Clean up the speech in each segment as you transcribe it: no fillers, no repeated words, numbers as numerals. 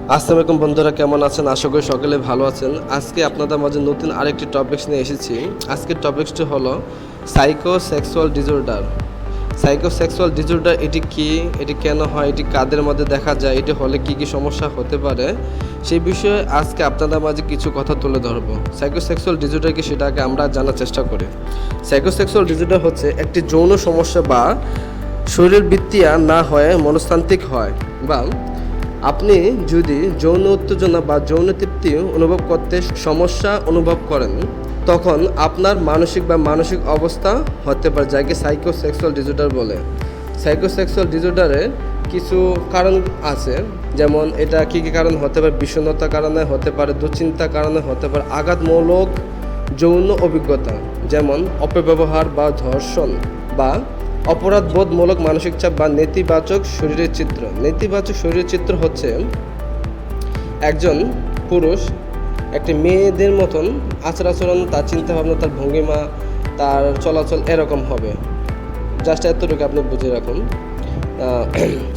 আসসালামু আলাইকুম বন্ধুরা, কেমন আছেন? আশা করি সকলে ভালো আছেন। আজকে আপনাদের মাঝে নতুন আরেকটি টপিকস নিয়ে এসেছি। আজকের টপিকসটি হলো সাইকোসেক্সুয়াল ডিসঅর্ডার। সাইকোসেক্সুয়াল ডিসঅর্ডার এটি কি, এটি কেন হয়, এটি কাদের মধ্যে দেখা যায়, এটি হলে কি কি সমস্যা হতে পারে, সেই বিষয়ে আজকে আপনাদের মাঝে কিছু কথা তুলে ধরবো। সাইকোসেক্সুয়াল ডিসঅর্ডার কি সেটাকে আমরা জানার চেষ্টা করি। সাইকোসেক্সুয়াল ডিসঅর্ডার হচ্ছে একটি যৌন সমস্যা বা শরীর বৃত্তিয়া না হয়ে মনস্তান্ত্রিক হয়, বা আপনি যদি যৌন উত্তেজনা বা যৌন তৃপ্তি অনুভব করতে সমস্যা অনুভব করেন, তখন আপনার মানসিক অবস্থা হতে পারে, যাকে সাইকোসেক্সুয়াল ডিসঅর্ডার বলে। সাইকোসেক্সুয়াল ডিসঅর্ডারের কিছু কারণ আছে, যেমন এটা কী কী কারণ হতে পারে: বিষণ্ণতার কারণে হতে পারে, দুশ্চিন্তার কারণে হতে পারে, আঘাতমূলক যৌন অভিজ্ঞতা যেমন অপব্যবহার বা ধর্ষণ, বা অপরাধবোধমূলক মানসিক চাপ, বা নেতিবাচক শরীরের চিত্র। নেতিবাচক শরীরের চিত্র হচ্ছে একজন পুরুষ একটি মেয়েদের মতন আচরণ, তার চিন্তাভাবনা, তার ভঙ্গিমা, তার চলাচল এরকম হবে। জাস্ট এতটুকু আপনি বুঝে রাখুন।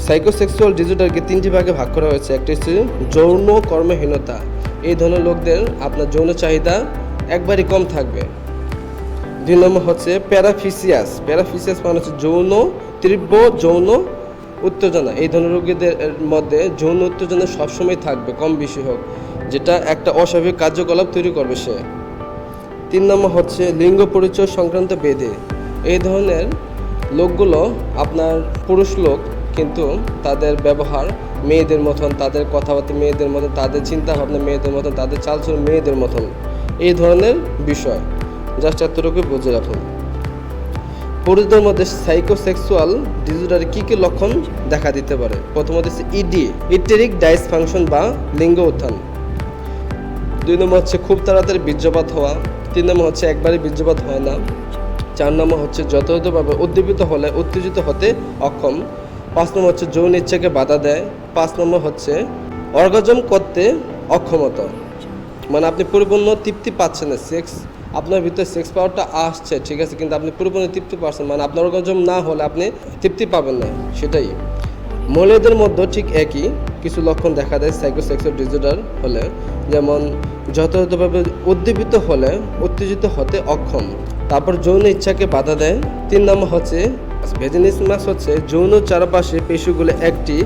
সাইকোসেক্সুয়াল ডিসঅর্ডারকে তিনটি ভাগে ভাগ করা হয়েছে। একটি হচ্ছে যৌন কর্মহীনতা। এই ধরনের লোকদের আপনার যৌন চাহিদা একবারই কম থাকবে। 2 নম্বর হচ্ছে প্যারাফিসিয়াস। প্যারাফিসিয়াস মানে হচ্ছে তীব্র যৌন উত্তেজনা। এই ধরনের রোগীদের মধ্যে যৌন উত্তেজনা সবসময় থাকবে, কম বেশি হোক, যেটা একটা অস্বাভাবিক কার্যকলাপ তৈরি করবে সে। 3 নম্বর হচ্ছে লিঙ্গ পরিচয় সংক্রান্ত ব্যাধি। এই ধরনের লোকগুলো আপনার পুরুষ লোক, কিন্তু তাদের ব্যবহার মেয়েদের মতন, তাদের কথাবার্তা মেয়েদের মতন, তাদের চিন্তাভাবনা মেয়েদের মতন, তাদের চালচলন মেয়েদের মতন, এই ধরনের বিষয়। জাস্ট এতটুকু বুঝে রাখুন। পুরুষদের মধ্যে সাইকোসেক্সুয়াল ডিসঅর্ডারে কী কী লক্ষণ দেখা দিতে পারে? প্রথমত হচ্ছে ইটেরিক ডাইসফাংশন বা লিঙ্গ উত্থান। 2 নম্বর হচ্ছে খুব তাড়াতাড়ি বীর্যপাত হওয়া। 3 নম্বর হচ্ছে একবারে বীর্যপাত হয় না। 4 নম্বর হচ্ছে যথাযথভাবে উদ্দীপিত হলে উত্তেজিত হতে অক্ষম। 5 নম্বর হচ্ছে যৌন ইচ্ছাকে বাধা দেয়। 5 নম্বর হচ্ছে অর্গাজম করতে অক্ষমতা, মানে আপনি পরিপূর্ণ তৃপ্তি পাচ্ছেন না। আপনার ভিতরে সেক্স পাওয়ারটা আসছে, ঠিক আছে, কিন্তু আপনি পরিপূর্ণ তৃপ্তি পাচ্ছেন, মানে আপনার অর্গাজম না হলে আপনি তৃপ্তি পাবেন না, সেটাই। মহিলাদের মধ্যে ঠিক একই কিছু লক্ষণ দেখা দেয় সাইকোসেক্সুয়াল ডিসঅর্ডার হলে, যেমন যথাযথভাবে উদ্দীপিত হলে উত্তেজিত হতে অক্ষম। তারপর যৌন ইচ্ছাকে বাধা দেয়। 3 নম্বর হচ্ছে ভেজিনিসমাস, হচ্ছে যৌন চারপাশে পেশিগুলো একটি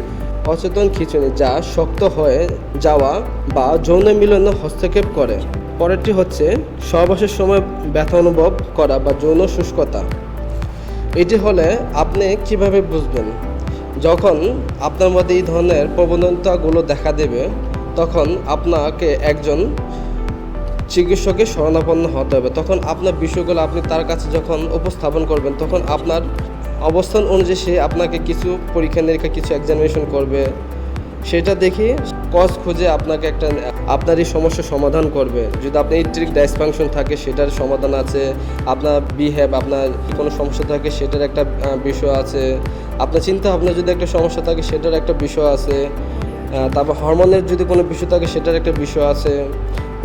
অচেতন খিঁচুনি, যা শক্ত হয়ে যাওয়া বা যৌন মিলনে হস্তক্ষেপ করে। পরেরটি হচ্ছে সহবাসের সময় ব্যথা অনুভব করা বা যৌন শুষ্কতা। এটি হলে আপনি কিভাবে বুঝবেন? যখন আপনার মধ্যে এই ধরনের প্রবণতাগুলো দেখা দেবে, তখন আপনাকে একজন চিকিৎসকের শরণাপন্ন হতে হবে। তখন আপনার বিষয়গুলো আপনি তার কাছে যখন উপস্থাপন করবেন, তখন আপনার অবস্থান অনুযায়ী সে আপনাকে কিছু পরীক্ষা নিরীক্ষা, কিছু এক্সামিনেশন করবে। সেটা দেখে কজ খুঁজে আপনাকে আপনার এই সমস্যার সমাধান করবে। যদি আপনার ইলেকট্রিক ডাইসফাংশন থাকে, সেটার সমাধান আছে। আপনার আপনার কোনো সমস্যা থাকে, সেটার একটা বিষয় আছে। আপনার চিন্তা ভাবনা যদি একটা সমস্যা থাকে, সেটার একটা বিষয় আছে। তারপর হরমোনের যদি কোনো বিষয় থাকে, সেটার একটা বিষয় আছে।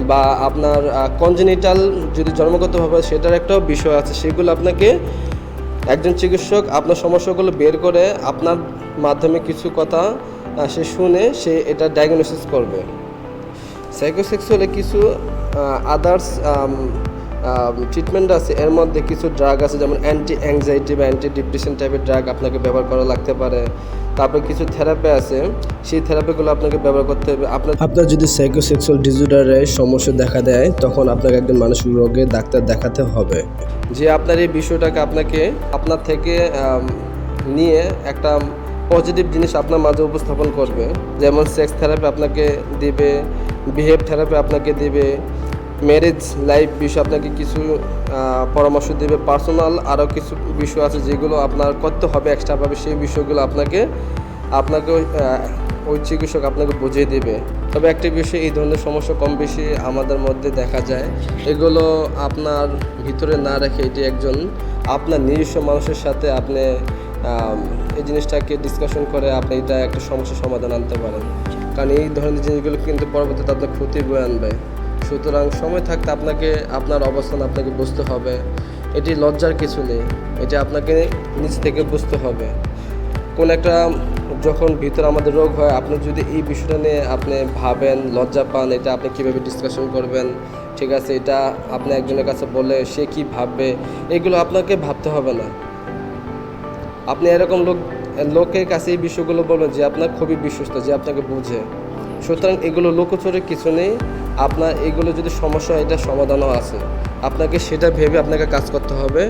বা আপনার কনজেনিটাল যদি জন্মগতভাবে, সেটার একটাও বিষয় আছে। সেগুলো আপনাকে একজন চিকিৎসক আপনার সমস্যাগুলো বের করে আপনার মাধ্যমে কিছু কথা সে শুনে সে এটা ডায়াগনোসিস করবে। সাইকোসেক্সুয়ালে কিছু আদার্স ট্রিটমেন্ট আছে। এর মধ্যে কিছু ড্রাগ আছে, যেমন অ্যান্টি অ্যাংজাইটি বা অ্যান্টি ডিপ্রেশন টাইপের ড্রাগ আপনাকে ব্যবহার করা লাগতে পারে। তারপরে কিছু থেরাপি আছে, সেই থেরাপিগুলো আপনাকে ব্যবহার করতে হবে। আপনার যদি সাইকোসেক্সুয়াল ডিসঅর্ডারের সমস্যা দেখা দেয়, তখন আপনাকে একজন মানসিক রোগের ডাক্তার দেখাতে হবে, যে আপনার এই বিষয়টাকে আপনার থেকে নিয়ে একটা পজিটিভ জিনিস আপনার মাঝে উপস্থাপন করবে। যেমন সেক্স থেরাপি আপনাকে দিবে, বিহেভ থেরাপি আপনাকে দিবে, ম্যারেজ লাইফ বিষয়ে আপনাকে কিছু পরামর্শ দেবে, পার্সোনাল আরও কিছু বিষয় আছে যেগুলো আপনার করতে হবে এক্সট্রাভাবে। সেই বিষয়গুলো আপনাকে ওই চিকিৎসক আপনাকে বুঝিয়ে দেবে। তবে একটা বিষয়, এই ধরনের সমস্যা কম বেশি আমাদের মধ্যে দেখা যায়। এগুলো আপনার ভিতরে না রেখে এটি একজন আপনার নিজস্ব মানুষের সাথে আপনি এই জিনিসটাকে ডিসকাশন করে আপনি এটা একটা সমস্যার সমাধান আনতে পারেন। কারণ এই ধরনের জিনিসগুলো কিন্তু পরবর্তীতে আপনার ক্ষতি বয়ে আনবে। সুতরাং সময় থাকতে আপনার অবস্থান আপনাকে বুঝতে হবে। এটি লজ্জার কিছু নেই, এটা আপনাকে নিজ থেকে বুঝতে হবে। কোন একটা যখন ভিতরে আমাদের রোগ হয়, আপনি যদি এই বিষয়টা নিয়ে আপনি ভাবেন, লজ্জা পান, এটা আপনি কীভাবে ডিসকাশন করবেন, ঠিক আছে, এটা আপনি একজনের কাছে বলে সে কি ভাববে, এগুলো আপনাকে ভাবতে হবে না। আপনি এরকম লোকের কাছে এই বিষয়গুলো বলবেন যে আপনার খুবই বিশ্বস্ত, যে আপনাকে বুঝে। সুতরাং এগুলো লোকচুরের কিছু নেই। আপনার এগুলো যদি সমস্যা হয়, এটা সমাধানও আছে। আপনাকে সেটা ভেবে আপনাকে কাজ করতে হবে।